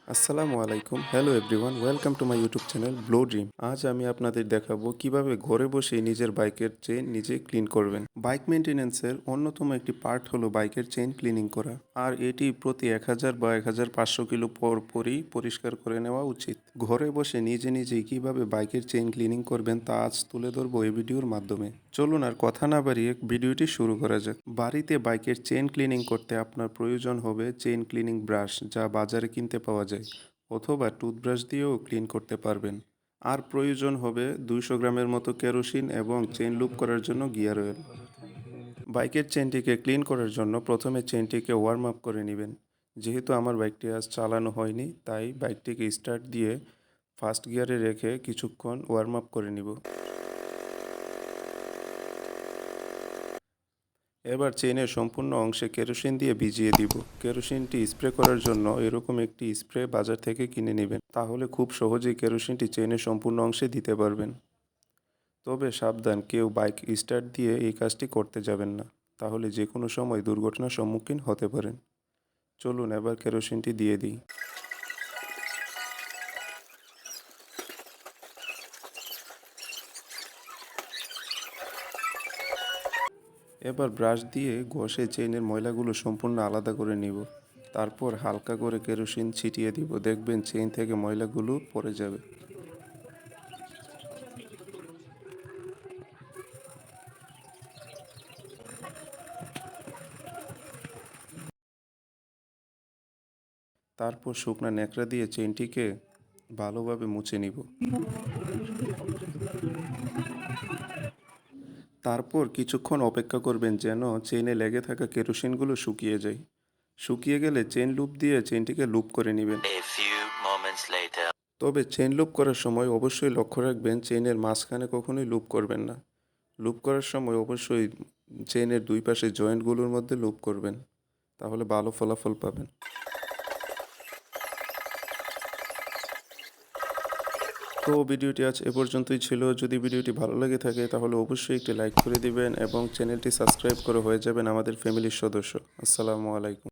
আসসালামু আলাইকুম, hello everyone, welcome to my YouTube channel Blow Dream. আজ আমি আপনাদের দেখাবো কিভাবে ঘরে বসে নিজের বাইকের চেইন নিজে ক্লিন করবেন। বাইক মেনটেন্যান্সের অন্যতম একটি পার্ট হলো বাইকের চেইন ক্লিনিং করা, আর এটি প্রতি 1000 বা 1500 কিলো পরই পরিষ্কার করে নেওয়া উচিত। ঘরে বসে নিজে নিজেই কিভাবে বাইকের চেইন ক্লিনিং করবেন তা আজ তুলে ধরবো এই ভিডিওর মাধ্যমে। চলুন আর কথা না বাড়িয়ে ভিডিওটি শুরু করা যাক। বাড়িতে বাইকের চেইন ক্লিনিং করতে আপনার প্রয়োজন হবে চেইন ক্লিনিং ব্রাশ, যা বাজারে কিনতে পাওয়া যায়, অথবা টুথব্রাশ দিয়েও ক্লিন করতে পারবেন। আর প্রয়োজন হবে 200 গ্রামের মতো কেরোসিন এবং চেইন লুপ করার জন্য গিয়ার অয়েল। বাইকের চেনটিকে ক্লিন করার জন্য প্রথমে চেনটিকে ওয়ার্ম আপ করে নেবেন। যেহেতু আমার বাইকটি আজ চালানো হয়নি, তাই বাইকটিকে স্টার্ট দিয়ে ফার্স্ট গিয়ারে রেখে কিছুক্ষণ ওয়ার্ম আপ করে নিব। এবার চেইনের সম্পূর্ণ অংশে কেরোসিন দিয়ে ভিজিয়ে দিব। কেরোসিনটি স্প্রে করার জন্য এরকম একটি স্প্রে বাজার থেকে কিনে নেবেন, তাহলে খুব সহজেই কেরোসিনটি চেইনের সম্পূর্ণ অংশে দিতে পারবেন। তবে সাবধান, কেউ বাইক স্টার্ট দিয়ে এই কাজটি করতে যাবেন না, তাহলে যে কোনো সময় দুর্ঘটনার সম্মুখীন হতে পারেন। চলুন এবার কেরোসিনটি দিয়ে দিই। এবার ব্রাশ দিয়ে ঘষে চেইনের ময়লাগুলো সম্পূর্ণ আলাদা করে নিব। তারপর হালকা করে কেরোসিন ছিটিয়ে দিব, দেখবেন চেইন থেকে ময়লাগুলো পড়ে যাবে। তারপর শুকনা ন্যাকড়া দিয়ে চেইনটিকে ভালোভাবে মুছে নিব। তারপর কিছুক্ষণ অপেক্ষা করবেন যেন চেইনে লেগে থাকা কেরোসিনগুলো শুকিয়ে যায়। শুকিয়ে গেলে চেইন লুপ দিয়ে চেইনটিকে লুপ করে নেবেন। তবে চেইন লুপ করার সময় অবশ্যই লক্ষ্য রাখবেন চেইনের মাঝখানে কখনোই লুপ করবেন না। লুপ করার সময় অবশ্যই চেইনের দুই পাশে জয়েন্টগুলোর মধ্যে লুপ করবেন, তাহলে ভালো ফলাফল পাবেন। তো ভিডিওটি আজ এ পর্যন্তই ছিল। যদি ভিডিওটি ভালো লেগে থাকে তাহলে অবশ্যই একটি লাইক করে দিবেন এবং চ্যানেলটি সাবস্ক্রাইব করে হয়ে যাবেন আমাদের ফ্যামিলির সদস্য। আসসালামু আলাইকুম।